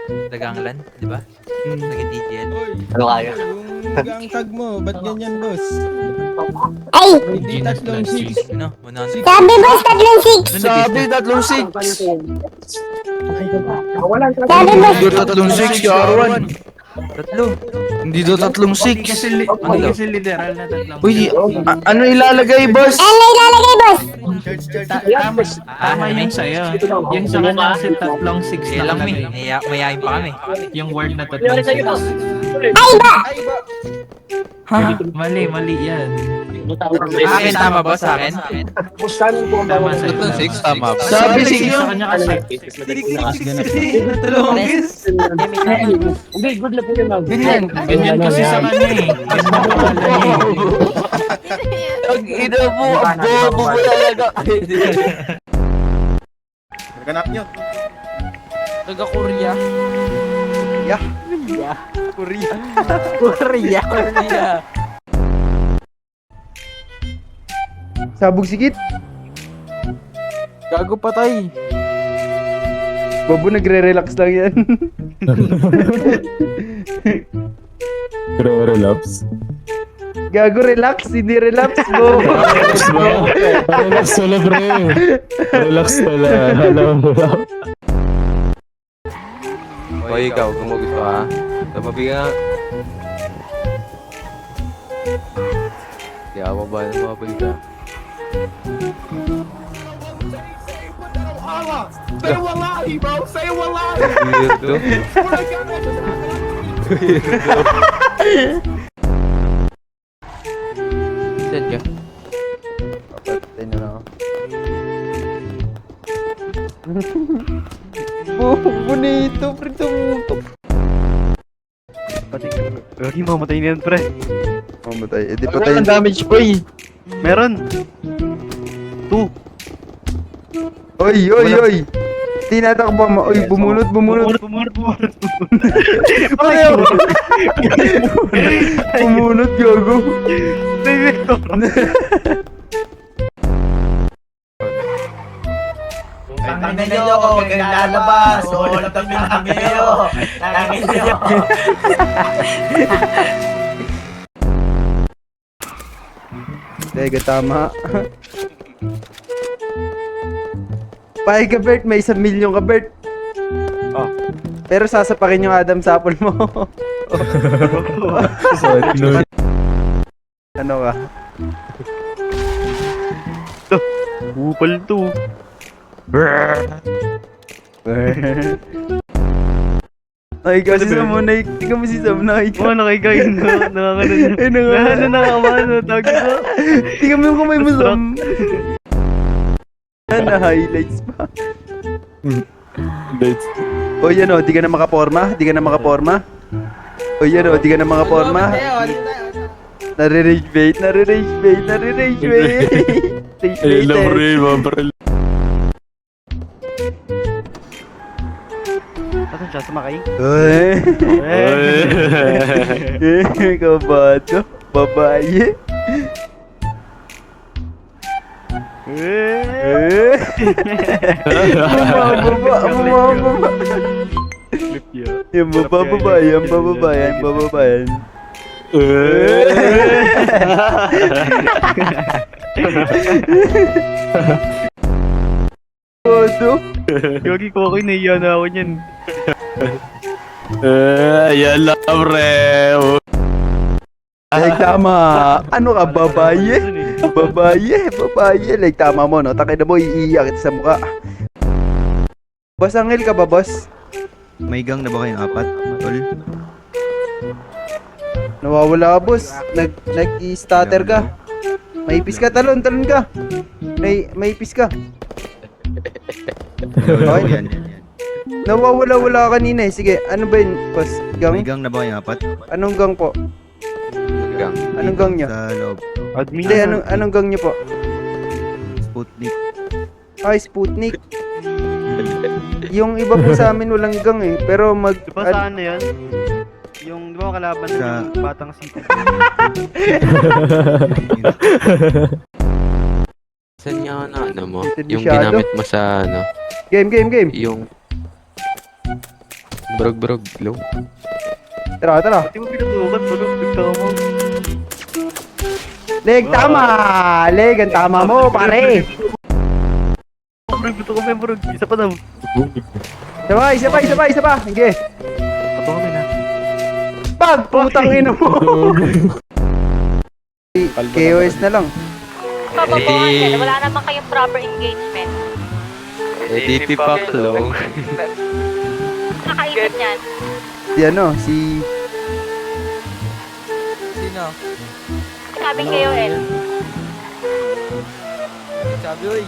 Daganglan, di ba? Naging TGL. Ano kaya? Yung gang tag mo, ba't ganyan, boss? Ay! Hindi tatlong six. Ano? 100. Sabi boss, tatlong six! Sabi, tatlong six. Sabi boss, Hindi tatlong six, Yarwan. Tatlo. Hindi daw tatlong six. Ano daw? literal na tatlong. Uy, ano ilalagay, boss? ano ilalagay boss? Tama yung sa'yo. Yung sa kanya kasi tatlong 6 Kaya lang may. Mayayain pa kami. Yung word na tatlong 6. Ay ba? Mali yan. Akin tama ba sa akin? Tama sa'yo. Tatlong six, tama. Sabi Sabi six. sa kanya kasi. Ganyan. Ganyan kasi sa kanya eh. Yung pangalan niya eh. Ang ina mo, ang bobo mo talaga. Ganap nyo. Taga Korea. Sabog sikit. Gago patay. Bobo nagre-relax lang yan. Relax. Gago relax, hindi relax mo. Relax ba? Relax tala, pre. Relax tala. Alam mo lang. O ikaw, gumugit ka ha. Tumabi ka. Di ako ba ng mga balita? Say wallahi, bro! Say wallahi! Weirdo. Saan ka? Papatay na lang ako. Bonito, pre, tumutok. Gagi, mamatay na yan, pre. Mamatay, edi patayin. damage, pre. Meron. Oy, oy, oy. Tinatakbo mo. Oy, bumunot. Bumunot. Bumunot, gago. Tangin nyo, huwag kayong lalabas. Ulam kami namin nyo. Tangin nyo. Teka, tama. Pahay ka, Bert. May 1 milyon ka, Bert. Oh. Pero sasapakin yung Adam Apple mo. Ano ka? Upal to. Ay, kasi sa Monay. Tingnan mo si Sam na. Oo, nakikay. Nakakanan niya. Ay, nakakanan. Nakakaman. Tawag ko. Tingnan mo yung kamay mo, Sam. Na-highlights pa. O yan o, di ka na makaporma? Di ka na makaporma? O yan o, di ka na makaporma? Nare-rage bait. Rage bait. Saan siya? Sumakay? Kabato. Babae. Bumababa. Yung bababayan. Bodo. Gagi ko ako, naiya na ako niyan. Ayan lang, pre. Like tama. Ano ka, babaye? Babaye. Like tama mo, no? Takin na mo, iiyak kita sa mukha. Boss Angel ka ba, boss? May gang na ba kayong apat? Tol? Nawawala ka, boss. Nag-i-stutter ka. Maipis ka, talon ka. Maipis ka. Okay. Nawawala kanina eh. Sige, ano ba yun, boss? Gang? May gang na ba kayong apat? Anong gang po? Gang. Anong gang nyo? Sa loob. Hindi, anong gang nyo po? Sputnik. Ay, Sputnik. Yung iba po sa amin walang gang eh. Pero Di ba saan na yan? Yung, di ba kalaban sa Batang City? Saan yung ano mo? Rated Yung masyado. ginamit mo sa ano? Game. Yung Brog, low. Tara. Di mo pinutukan, tulog, nagtama. Leg, tama! Leg, ang tama mo, pare! Bro, gusto ko member. Isa pa daw. Isa pa! Sige. Pato kami na. Pag! Putang ina mo! KOS na lang. Papabuhan yan. Wala naman kayong proper engagement. DP Pack low. Kakaibig niyan. Si ano, si... Sino? Sabi kayo, El. Sabi, oy.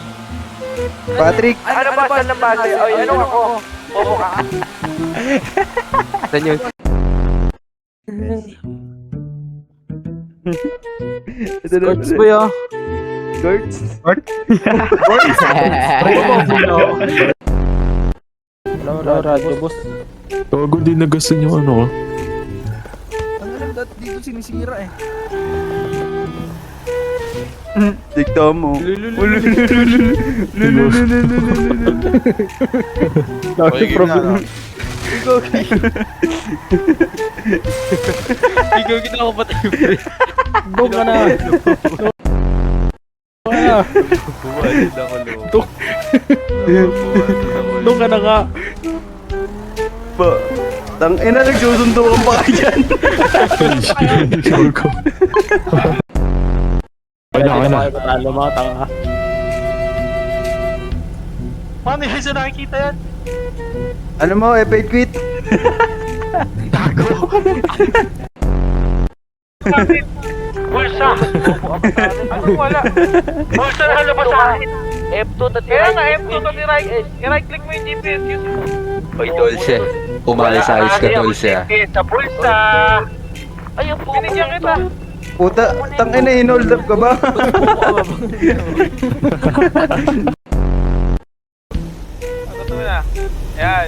Patrick! Ano ba? Saan lang base? Oy, ano ako? Opo ka. Saan yun? Scorts ba yun? Scorts? Radyo, boss. Gago din na gusto niyo ano. Ang alam dito sinisira eh. Dikta mo. Dami problem. Ikaw kinakapatay mo rin. Doon ka na. Bumalid ako lo. Doon ka na ka. Ba? Tang ina, nagsusundo ka pa dyan. Gago. Kaya na. Patalo mo, tanga. Paano yan siya nakikita yan? Ano mo, F8 quit? Bulsa! Ano wala? Bulsa na halabas sa akin! F2 kaya nga F2 i-right click mo yung GPS yun. Oy, Dolce. Umalis ayos ka, Dolce ah. Sa bulsa! Ayun po, binigyan kita! Puta, tang ina, in-hold up ka ba? Gusto mo na? Yan!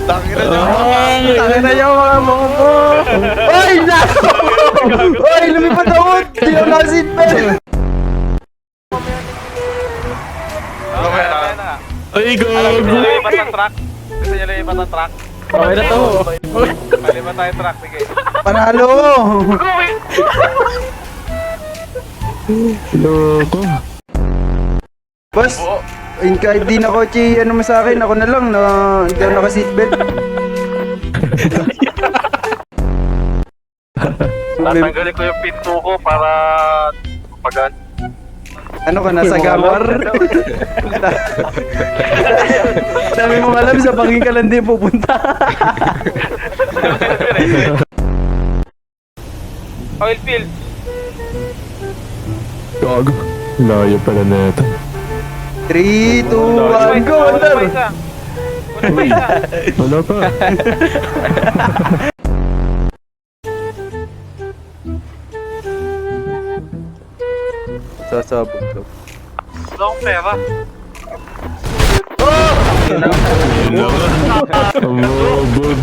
Tangin na yung mga mo. Oy, nako! Oy, lumipad ako! Di ako naka-seatbelt! Okay na. Ay, Gusto gago. niyo lipat ang truck? Gusto niyo lipat ang truck? Okay na to. Palipat tayo truck, sige. Panalo! Loko. Boss, kahit di na kotse, ano mo sa akin, ako na lang na hindi ako naka-seatbelt. Tatanggalin ko yung pinto ko para mapagan. Ano ka, nasa gamar? Dami mong alam, sa bangin ka lang din pupunta. Oil field. Gago. Layo pala na ito. 3, 2, 1, go! Under! Wala pa. Sasabog daw. Wala akong pera. Amabog.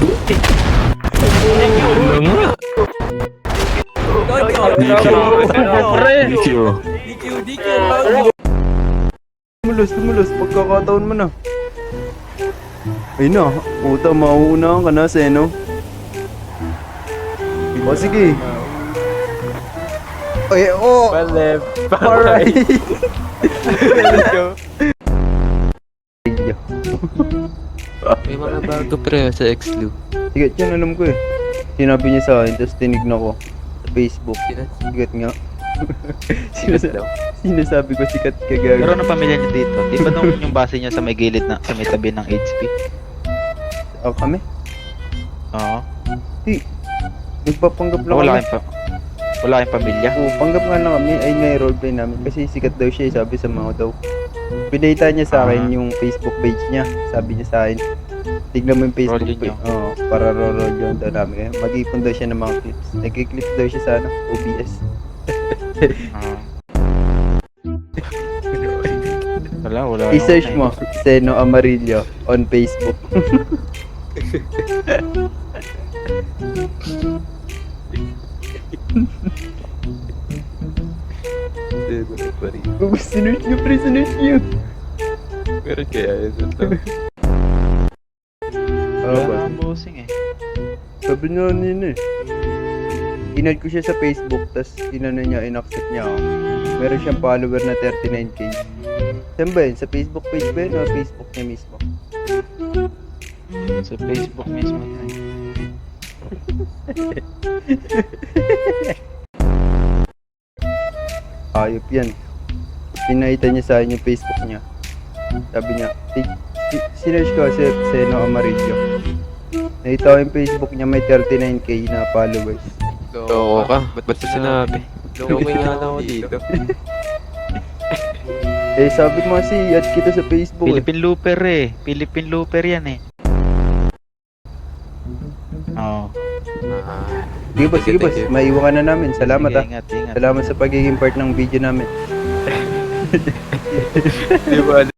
Ano nga? DQ. Tumulus, pagkakataon mo na. Ay na, puta, mauunahan ka na, Seno. O sige. Ay, oh! Left. Alright! Let's go. May mga bago pre sa Xlu. Sigat yan, alam ko eh. Sinabi niya sa akin, tapos tinignan ko sa Facebook. Sigat nga. Sinasabi ko sikat ka gago. Pero ano pamilya niyo dito? Di ba nung yung base niya sa may gilid na sa may tabi ng HP? Oh, kami? Oo. Di. Nagpapanggap lang Wala kami. kayong pamilya? Oo, panggap nga lang kami. Ay, may roleplay namin. Kasi sikat daw siya, sabi sa mga daw. Pinayta niya sa akin yung Facebook page niya. Sabi niya sa akin, tignan mo yung Facebook Roll yun page. Oo, para roll yun daw namin. Mag-ipon daw siya ng mga clips. Nag-clips daw siya sa ano, OBS. Wala. I-search mo, Seno Amarillo on Facebook. Sinerch nyo, pre, sinerch nyo. Meron kaya yun. Oo, Wala boss. nga ang bossing eh. Sabi niya nino eh. Inad ko siya sa Facebook, tas inano niya, inaccept niya ako. Meron siyang follower na 39k. Saan ba yun? Sa Facebook page ba yun o Facebook niya mismo? Sa Facebook mismo na eh. Ayop yan. Pinakita niya sa akin yung Facebook niya. Sabi niya, sinerge ko si Seno Amarillo. Nakita ko yung Facebook niya, may 39k na followers. Oo ka. Ba't ba sinabi? Lungin nga lang ako dito. Eh, sabi mo kasi, add kita sa Facebook eh. Philippine Looper eh. Philippine Looper yan eh. Oo. Sige boss, sige boss. Maiwan ka na namin. Salamat Sige, ah. ingat, ingat. Salamat sa pagiging part ng video namin. Di ba?